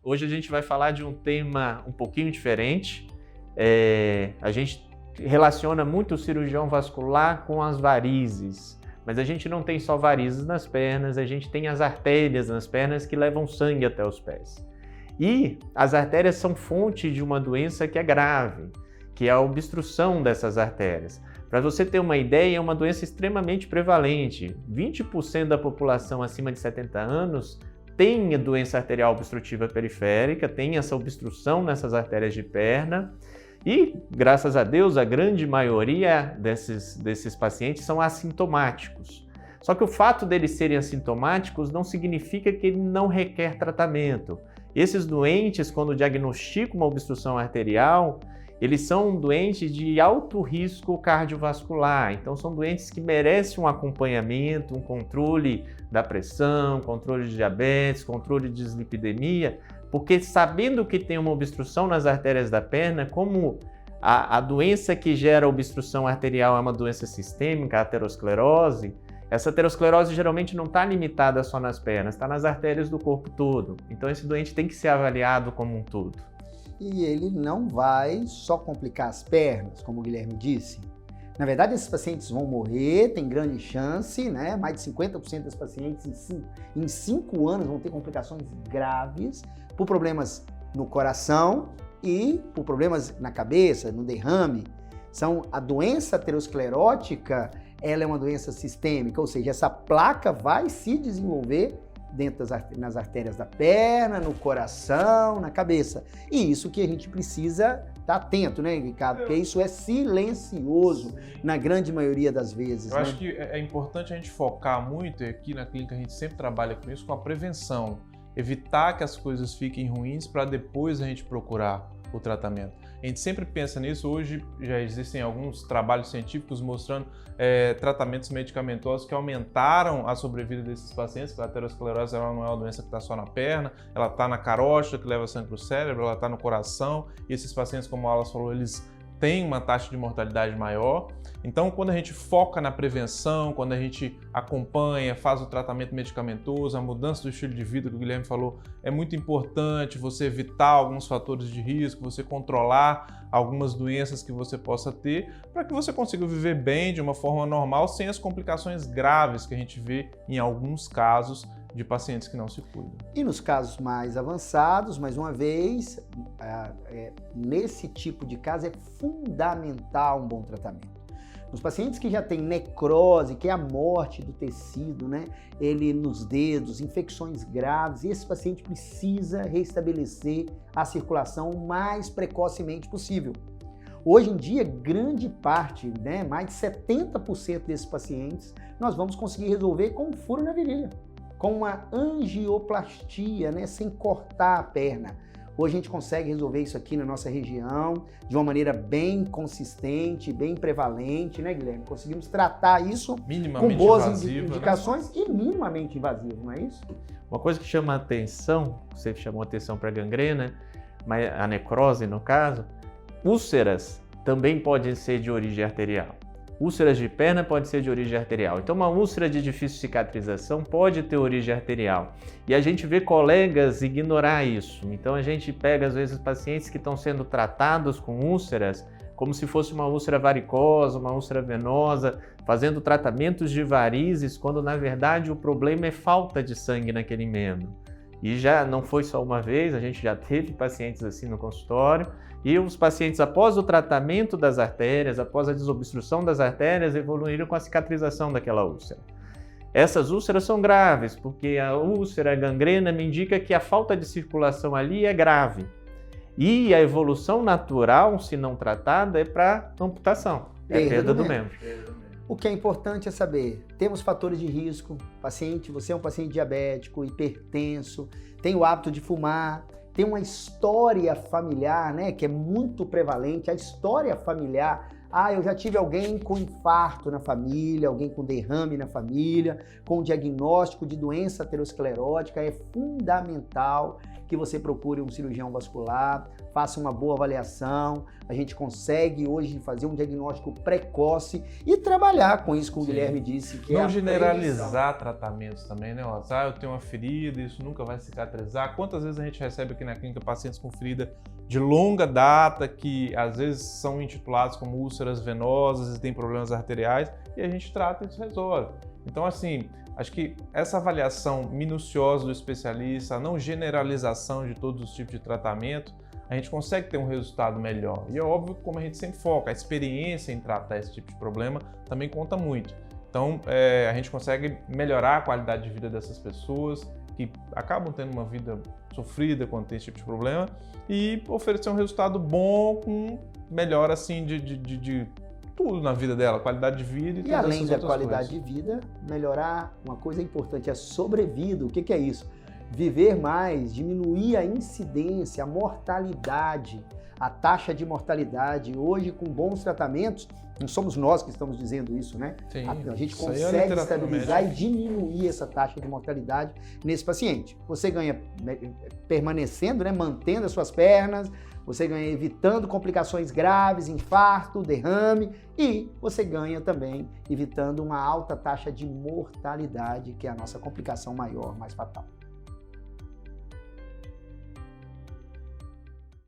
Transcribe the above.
Hoje a gente vai falar de um tema um pouquinho diferente. A gente relaciona muito o cirurgião vascular com as varizes, mas a gente não tem só varizes nas pernas, a gente tem as artérias nas pernas que levam sangue até os pés. E as artérias são fonte de uma doença que é grave, que é a obstrução dessas artérias. Para você ter uma ideia, é uma doença extremamente prevalente. 20% da população acima de 70 anos tem a doença arterial obstrutiva periférica, tem essa obstrução nessas artérias de perna e, graças a Deus, a grande maioria desses pacientes são assintomáticos. Só que o fato deles serem assintomáticos não significa que ele não requer tratamento. Esses doentes, quando diagnosticam uma obstrução arterial, eles são doentes de alto risco cardiovascular, então são doentes que merecem um acompanhamento, um controle da pressão, controle de diabetes, controle de dislipidemia, porque sabendo que tem uma obstrução nas artérias da perna, como a doença que gera obstrução arterial é uma doença sistêmica, a aterosclerose, essa aterosclerose geralmente não está limitada só nas pernas, está nas artérias do corpo todo, então esse doente tem que ser avaliado como um todo. E ele não vai só complicar as pernas, como o Guilherme disse. Na verdade, esses pacientes vão morrer, tem grande chance, né? Mais de 50% dos pacientes em 5 anos vão ter complicações graves por problemas no coração e por problemas na cabeça, no derrame. A doença aterosclerótica, ela é uma doença sistêmica, ou seja, essa placa vai se desenvolver nas artérias da perna, no coração, na cabeça. E isso que a gente precisa estar atento, né, Ricardo? Porque isso é silencioso na grande maioria das vezes. Eu acho que é importante a gente focar muito, e aqui na clínica a gente sempre trabalha com isso, com a prevenção. Evitar que as coisas fiquem ruins para depois a gente procurar o tratamento. A gente sempre pensa nisso. Hoje já existem alguns trabalhos científicos mostrando tratamentos medicamentosos que aumentaram a sobrevida desses pacientes, porque a aterosclerose ela não é uma doença que está só na perna, ela está na carótida, que leva sangue para o cérebro, ela está no coração, e esses pacientes, como o Wallace falou, eles têm uma taxa de mortalidade maior. Então, quando a gente foca na prevenção, quando a gente acompanha, faz o tratamento medicamentoso, a mudança do estilo de vida que o Guilherme falou, é muito importante você evitar alguns fatores de risco, você controlar algumas doenças que você possa ter, para que você consiga viver bem de uma forma normal, sem as complicações graves que a gente vê em alguns casos de pacientes que não se cuidam. E nos casos mais avançados, mais uma vez, nesse tipo de caso é fundamental um bom tratamento. Nos pacientes que já têm necrose, que é a morte do tecido, né? Ele nos dedos, infecções graves, esse paciente precisa restabelecer a circulação o mais precocemente possível. Hoje em dia, grande parte, né, mais de 70% desses pacientes, nós vamos conseguir resolver com um furo na virilha, com uma angioplastia, né, sem cortar a perna. Hoje a gente consegue resolver isso aqui na nossa região de uma maneira bem consistente, bem prevalente, né, Guilherme? Conseguimos tratar isso com boas indicações, né? E minimamente invasivo, não é isso? Uma coisa que chama a atenção, você chamou a atenção para a gangrena, mas a necrose no caso, úlceras também podem ser de origem arterial. Úlceras de perna pode ser de origem arterial. Então, uma úlcera de difícil cicatrização pode ter origem arterial. E a gente vê colegas ignorar isso. Então, a gente pega, às vezes, pacientes que estão sendo tratados com úlceras como se fosse uma úlcera varicosa, uma úlcera venosa, fazendo tratamentos de varizes, quando, na verdade, o problema é falta de sangue naquele membro. E já não foi só uma vez, a gente já teve pacientes assim no consultório, e os pacientes, após o tratamento das artérias, após a desobstrução das artérias, evoluíram com a cicatrização daquela úlcera. Essas úlceras são graves, porque a úlcera, a gangrena, me indica que a falta de circulação ali é grave. E a evolução natural, se não tratada, é para amputação, é perda do membro. O que é importante é saber, temos fatores de risco, você é um paciente diabético, hipertenso, tem o hábito de fumar, tem uma história familiar, né, que é muito prevalente. A história familiar Ah, eu já tive alguém com infarto na família, alguém com derrame na família, com diagnóstico de doença aterosclerótica. É fundamental que você procure um cirurgião vascular, faça uma boa avaliação. A gente consegue hoje fazer um diagnóstico precoce e trabalhar com isso que o Guilherme disse. Que não é generalizar tratamentos também, né? Ah, eu tenho uma ferida, isso nunca vai cicatrizar. Quantas vezes a gente recebe aqui na clínica pacientes com ferida de longa data, que às vezes são intitulados como úlceras venosas e têm problemas arteriais, e a gente trata e isso resolve. Então, assim, acho que essa avaliação minuciosa do especialista, a não generalização de todos os tipos de tratamento, a gente consegue ter um resultado melhor. E é óbvio que, como a gente sempre foca, a experiência em tratar esse tipo de problema também conta muito. Então, a gente consegue melhorar a qualidade de vida dessas pessoas que acabam tendo uma vida sofrida quando tem esse tipo de problema e oferecer um resultado bom com melhora, assim, de tudo na vida dela, qualidade de vida e todas além essas da outras qualidade coisas. de vida, melhorar uma coisa importante, a sobrevida. O que é isso? Viver mais, diminuir a incidência, a mortalidade, a taxa de mortalidade. Hoje, com bons tratamentos, não somos nós que estamos dizendo isso, né? Sim, A gente isso aí é consegue literatura estabilizar médica. e diminuir essa taxa de mortalidade nesse paciente. Você ganha permanecendo, né, mantendo as suas pernas, você ganha evitando complicações graves, infarto, derrame, e você ganha também evitando uma alta taxa de mortalidade, que é a nossa complicação maior, mais fatal.